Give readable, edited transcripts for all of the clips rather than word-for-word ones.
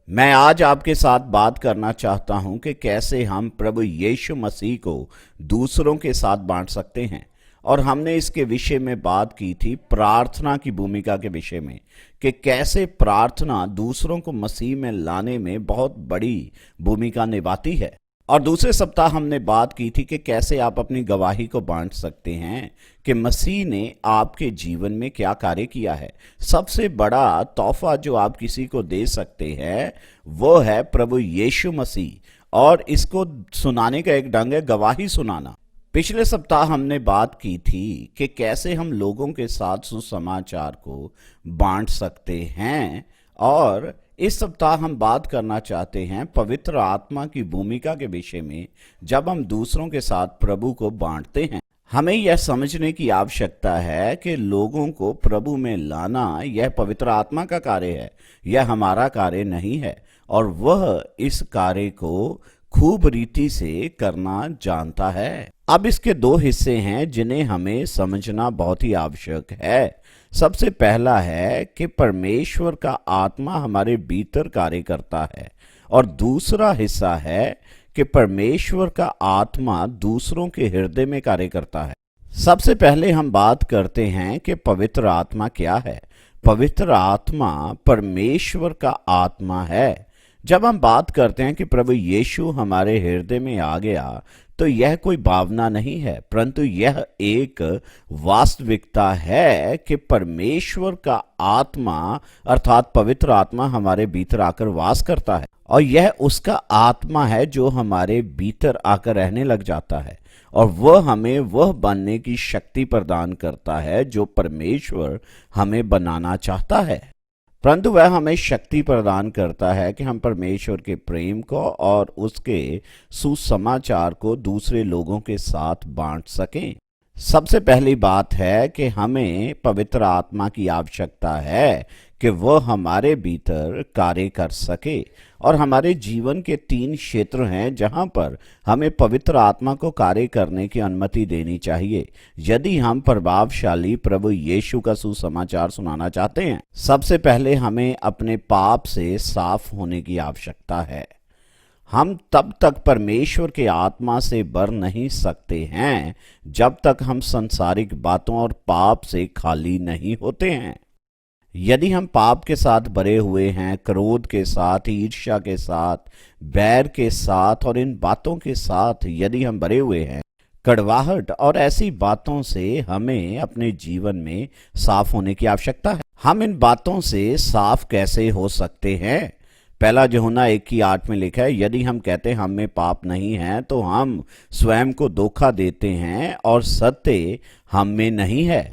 मैं आज आपके साथ बात करना चाहता हूं कि कैसे हम प्रभु यीशु मसीह को दूसरों के साथ बांट सकते हैं। और हमने इसके विषय में बात की थी प्रार्थना की भूमिका के विषय में कि कैसे प्रार्थना दूसरों को मसीह में लाने में बहुत बड़ी भूमिका निभाती है। और दूसरे सप्ताह हमने बात की थी कि कैसे आप अपनी गवाही को बांट सकते हैं कि मसीह ने आपके जीवन में क्या कार्य किया है। सबसे बड़ा तोहफा जो आप किसी को दे सकते हैं वो है प्रभु यीशु मसीह, और इसको सुनाने का एक ढंग है गवाही सुनाना। पिछले सप्ताह हमने बात की थी कि कैसे हम लोगों के साथ सुसमाचार को बांट सकते हैं, और इस सप्ताह हम बात करना चाहते हैं पवित्र आत्मा की भूमिका के विषय में। जब हम दूसरों के साथ प्रभु को बांटते हैं, हमें यह समझने की आवश्यकता है कि लोगों को प्रभु में लाना यह पवित्र आत्मा का कार्य है, यह हमारा कार्य नहीं है, और वह इस कार्य को खूब रीति से करना जानता है। अब इसके दो हिस्से हैं जिन्हें हमें समझना बहुत ही आवश्यक है। सबसे पहला है कि परमेश्वर का आत्मा हमारे भीतर कार्य करता है, और दूसरा हिस्सा है कि परमेश्वर का आत्मा दूसरों के हृदय में कार्य करता है। सबसे पहले हम बात करते हैं कि पवित्र आत्मा क्या है। पवित्र आत्मा परमेश्वर का आत्मा है। जब हम बात करते हैं कि प्रभु यीशु हमारे हृदय में आ गया, तो यह कोई भावना नहीं है, परंतु यह एक वास्तविकता है कि परमेश्वर का आत्मा अर्थात पवित्र आत्मा हमारे भीतर आकर वास करता है, और यह उसका आत्मा है जो हमारे भीतर आकर रहने लग जाता है, और वह हमें वह बनने की शक्ति प्रदान करता है जो परमेश्वर हमें बनाना चाहता है। परंतु वह हमें शक्ति प्रदान करता है कि हम परमेश्वर के प्रेम को और उसके सुसमाचार को दूसरे लोगों के साथ बांट सकें। सबसे पहली बात है कि हमें पवित्र आत्मा की आवश्यकता है कि वह हमारे भीतर कार्य कर सके। और हमारे जीवन के 3 क्षेत्र हैं जहां पर हमें पवित्र आत्मा को कार्य करने की अनुमति देनी चाहिए यदि हम प्रभावशाली प्रभु यीशु का सुसमाचार सुनाना चाहते हैं। सबसे पहले हमें अपने पाप से साफ होने की आवश्यकता है। हम तब तक परमेश्वर के आत्मा से भर नहीं सकते हैं जब तक हम सांसारिक बातों और पाप से खाली नहीं होते हैं। यदि हम पाप के साथ भरे हुए हैं, क्रोध के साथ, ईर्ष्या के साथ, बैर के साथ और इन बातों के साथ यदि हम भरे हुए हैं, कड़वाहट और ऐसी बातों से हमें अपने जीवन में साफ होने की आवश्यकता है। हम इन बातों से साफ कैसे हो सकते हैं? पहला यूहन्ना 1:8 में लिखा है, यदि हम कहते हैं हम में पाप नहीं है तो हम स्वयं को धोखा देते हैं और सत्य हम में नहीं है।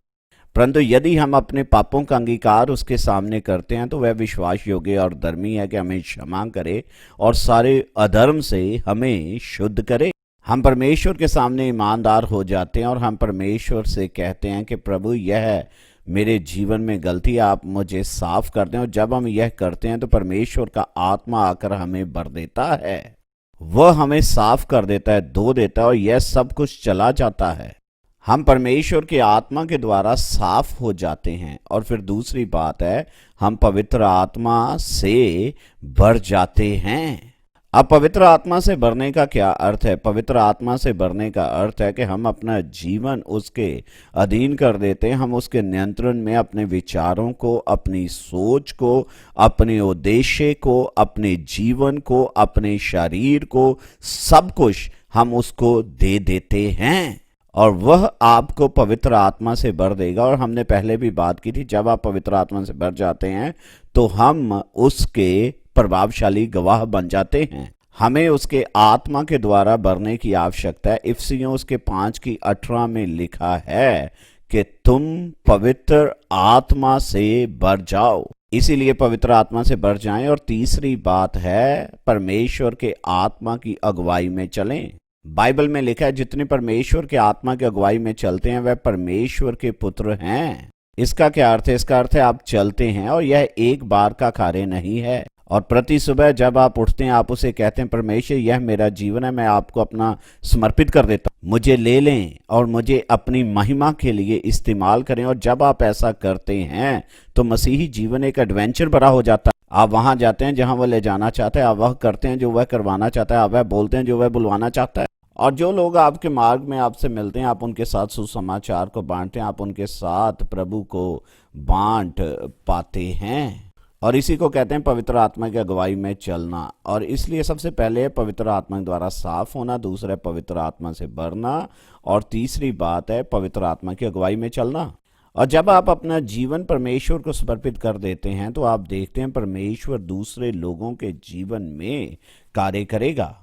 परंतु यदि हम अपने पापों का अंगीकार उसके सामने करते हैं तो वह विश्वास योग्य और धर्मी है कि हमें क्षमा करे और सारे अधर्म से हमें शुद्ध करे। हम परमेश्वर के सामने ईमानदार हो जाते हैं और हम परमेश्वर से कहते हैं कि प्रभु यह मेरे जीवन में गलती, आप मुझे साफ कर दें। और जब हम यह करते हैं तो परमेश्वर का आत्मा आकर हमें भर देता है, वह हमें साफ कर देता है, धो देता है, और यह सब कुछ चला जाता है। हम परमेश्वर के आत्मा के द्वारा साफ हो जाते हैं। और फिर दूसरी बात है, हम पवित्र आत्मा से भर जाते हैं। अब पवित्र आत्मा से भरने का क्या अर्थ है? पवित्र आत्मा से भरने का अर्थ है कि हम अपना जीवन उसके अधीन कर देते हैं। हम उसके नियंत्रण में अपने विचारों को, अपनी सोच को, अपने उद्देश्य को, अपने जीवन को, अपने शरीर को, सब कुछ हम उसको दे देते हैं, और वह आपको पवित्र आत्मा से भर देगा। और हमने पहले भी बात की थी, जब आप पवित्र आत्मा से भर जाते हैं तो हम उसके प्रभावशाली गवाह बन जाते हैं। हमें उसके आत्मा के द्वारा भरने की आवश्यकता है। इफिसियों उसके 5:18 में लिखा है कि तुम पवित्र आत्मा से भर जाओ। इसीलिए पवित्र आत्मा से भर जाएं। और तीसरी बात है, परमेश्वर के आत्मा की अगुवाई में चलें। बाइबल में लिखा है, जितने परमेश्वर के आत्मा की अगुवाई में चलते हैं वह परमेश्वर के पुत्र हैं। इसका क्या अर्थ है? इसका अर्थ है आप चलते हैं, और यह एक बार का कार्य नहीं है, और प्रति सुबह जब आप उठते हैं आप उसे कहते हैं, परमेश्वर यह मेरा जीवन है, मैं आपको अपना समर्पित कर देता हूं, मुझे ले लें और मुझे अपनी महिमा के लिए इस्तेमाल करें। और जब आप ऐसा करते हैं तो मसीही जीवन एक एडवेंचर भरा हो जाता है। आप वहां जाते हैं जहां वह ले जाना चाहता है, आप वह करते हैं जो वह करवाना चाहता है, आप वह बोलते हैं जो वह बुलवाना चाहता है। और जो लोग आपके मार्ग में आपसे मिलते हैं आप उनके साथ सुसमाचार को बांटते हैं, आप उनके साथ प्रभु को बांट पाते हैं। और इसी को कहते हैं पवित्र आत्मा की अगुवाई में चलना। और इसलिए सबसे पहले पवित्र आत्मा द्वारा साफ होना, दूसरा पवित्र आत्मा से भरना, और तीसरी बात है पवित्र आत्मा की अगुवाई में चलना। और जब आप अपना जीवन परमेश्वर को समर्पित कर देते हैं तो आप देखते हैं परमेश्वर दूसरे लोगों के जीवन में कार्य करेगा।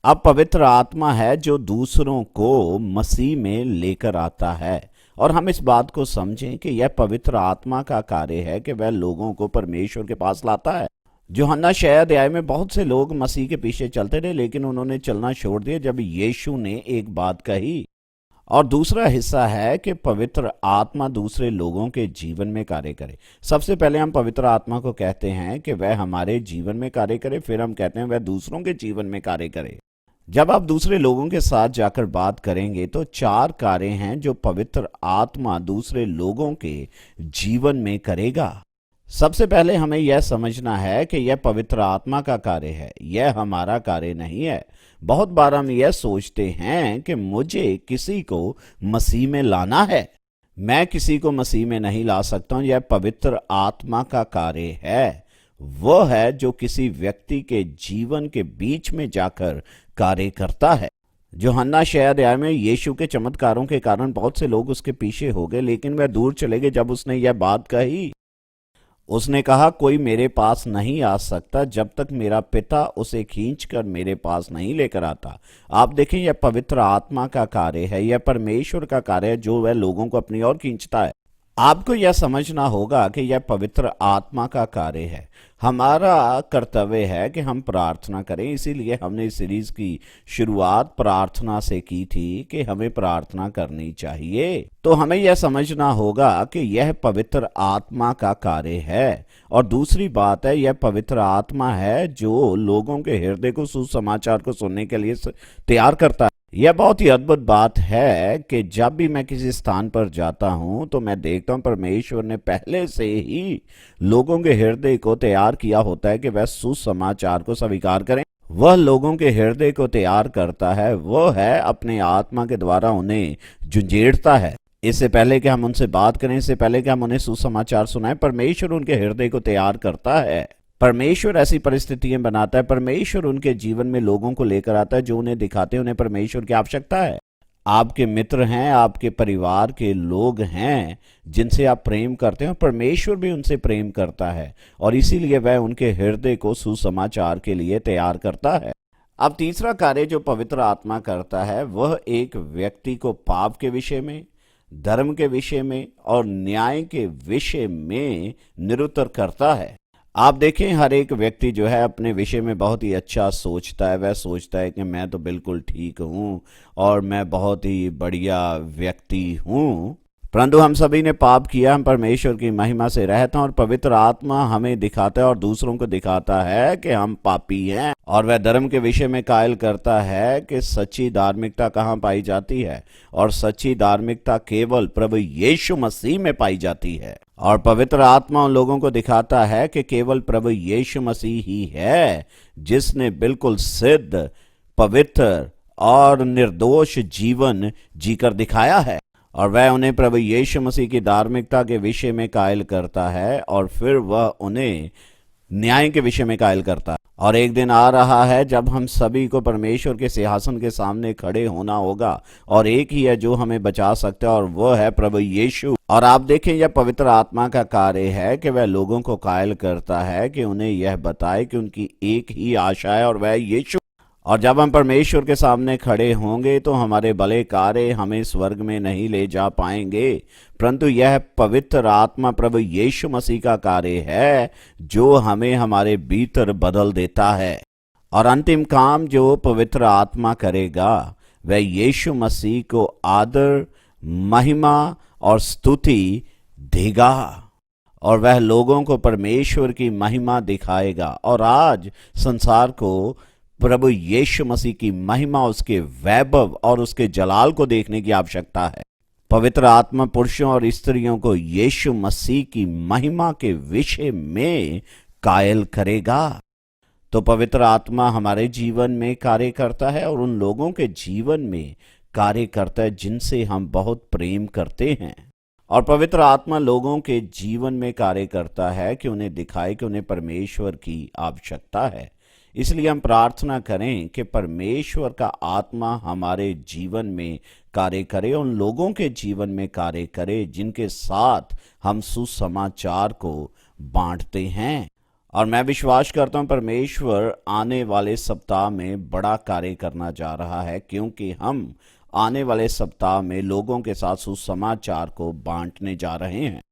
अब पवित्र आत्मा है जो दूसरों को मसीह में लेकर आता है। और हम इस बात को समझें कि यह पवित्र आत्मा का कार्य है कि वह लोगों को परमेश्वर के पास लाता है। यूहन्ना 6 अध्याय में बहुत से लोग मसीह के पीछे चलते रहे, लेकिन उन्होंने चलना छोड़ दिया जब यीशु ने एक बात कही। और दूसरा हिस्सा है कि पवित्र आत्मा दूसरे लोगों के जीवन में कार्य करे। सबसे पहले हम पवित्र आत्मा को कहते हैं कि वह हमारे जीवन में कार्य करे, फिर हम कहते हैं वह दूसरों के जीवन में कार्य करे। जब आप दूसरे लोगों के साथ जाकर बात करेंगे तो 4 कार्य हैं जो पवित्र आत्मा दूसरे लोगों के जीवन में करेगा। सबसे पहले हमें यह समझना है कि यह पवित्र आत्मा का कार्य है, यह हमारा कार्य नहीं है। बहुत बार हम यह सोचते हैं कि मुझे किसी को मसीह में लाना है, मैं किसी को मसीह में नहीं ला सकता हूं। यह पवित्र आत्मा का कार्य है, वह है जो किसी व्यक्ति के जीवन के बीच में जाकर कार्य करता है। यूहन्ना 6 अध्याय में यीशु के चमत्कारों के कारण बहुत से लोग उसके पीछे हो गए, लेकिन वह दूर चले गए जब उसने यह बात कही। उसने कहा, कोई मेरे पास नहीं आ सकता जब तक मेरा पिता उसे खींचकर मेरे पास नहीं लेकर आता। आप देखें, यह पवित्र आत्मा का कार्य है, यह परमेश्वर का कार्य है जो वह लोगों को अपनी ओर खींचता है। आपको यह समझना होगा कि यह पवित्र आत्मा का कार्य है। हमारा कर्तव्य है कि हम प्रार्थना करें, इसीलिए हमने इस सीरीज की शुरुआत प्रार्थना से की थी कि हमें प्रार्थना करनी चाहिए। तो हमें यह समझना होगा कि यह पवित्र आत्मा का कार्य है। और दूसरी बात है, यह पवित्र आत्मा है जो लोगों के हृदय को सुसमाचार को सुनने के लिए तैयार करता है। यह बहुत ही अद्भुत बात है कि जब भी मैं किसी स्थान पर जाता हूं तो मैं देखता हूं परमेश्वर ने पहले से ही लोगों के हृदय को तैयार किया होता है कि वह सुसमाचार को स्वीकार करें। वह लोगों के हृदय को तैयार करता है, वह है अपने आत्मा के द्वारा उन्हें झुंझेड़ता है। इससे पहले कि हम उनसे बात करें, इससे पहले कि हम उन्हें सुसमाचार सुनाएं, परमेश्वर उनके हृदय को तैयार करता है। परमेश्वर ऐसी परिस्थितियां बनाता है, परमेश्वर उनके जीवन में लोगों को लेकर आता है जो उन्हें दिखाते हैं उन्हें परमेश्वर की आवश्यकता है। आपके मित्र हैं, आपके परिवार के लोग हैं जिनसे आप प्रेम करते हैं, परमेश्वर भी उनसे प्रेम करता है और इसीलिए वह उनके हृदय को सुसमाचार के लिए तैयार करता है। अब तीसरा कार्य जो पवित्र आत्मा करता है वह एक व्यक्ति को पाप के विषय में, धर्म के विषय में और न्याय के विषय में निरुत्तर करता है। आप देखें, हर एक व्यक्ति जो है अपने विषय में बहुत ही अच्छा सोचता है। वह सोचता है कि मैं तो बिल्कुल ठीक हूँ और मैं बहुत ही बढ़िया व्यक्ति हूँ, परंतु हम सभी ने पाप किया, हम परमेश्वर की महिमा से रहते हैं और पवित्र आत्मा हमें दिखाता है और दूसरों को दिखाता है कि हम पापी हैं। और वह धर्म के विषय में कायल करता है कि सच्ची धार्मिकता कहाँ पाई जाती है, और सच्ची धार्मिकता केवल प्रभु यीशु मसीह में पाई जाती है। और पवित्र आत्मा उन लोगों को दिखाता है कि केवल प्रभु यीशु मसीह ही है जिसने बिल्कुल सिद्ध, पवित्र और निर्दोष जीवन जीकर दिखाया है। और वह उन्हें प्रभु यीशु मसीह की धार्मिकता के विषय में कायल करता है और फिर वह उन्हें न्याय के विषय में कायल करता है। और एक दिन आ रहा है जब हम सभी को परमेश्वर के सिंहासन के सामने खड़े होना होगा और एक ही है जो हमें बचा सकता है और वह है प्रभु यीशु। और आप देखें, यह पवित्र आत्मा का कार्य है कि वह लोगों को कायल करता है कि उन्हें यह बताए कि उनकी एक ही आशा है और वह यीशु। और जब हम परमेश्वर के सामने खड़े होंगे तो हमारे भले कार्य हमें स्वर्ग में नहीं ले जा पाएंगे, परंतु यह पवित्र आत्मा प्रभु यीशु मसीह का कार्य है जो हमें हमारे भीतर बदल देता है। और अंतिम काम जो पवित्र आत्मा करेगा वह यीशु मसीह को आदर, महिमा और स्तुति देगा। और वह लोगों को परमेश्वर की महिमा दिखाएगा। और आज संसार को प्रभु यीशु मसीह की महिमा, उसके वैभव और उसके जलाल को देखने की आवश्यकता है। पवित्र आत्मा पुरुषों और स्त्रियों को यीशु मसीह की महिमा के विषय में कायल करेगा। तो पवित्र आत्मा हमारे जीवन में कार्य करता है और उन लोगों के जीवन में कार्य करता है जिनसे हम बहुत प्रेम करते हैं। और पवित्र आत्मा लोगों के जीवन में कार्य करता है कि उन्हें दिखाए कि उन्हें परमेश्वर की आवश्यकता है। इसलिए हम प्रार्थना करें कि परमेश्वर का आत्मा हमारे जीवन में कार्य करे, उन लोगों के जीवन में कार्य करे जिनके साथ हम सुसमाचार को बांटते हैं। और मैं विश्वास करता हूं परमेश्वर आने वाले सप्ताह में बड़ा कार्य करना जा रहा है, क्योंकि हम आने वाले सप्ताह में लोगों के साथ सुसमाचार को बांटने जा रहे हैं।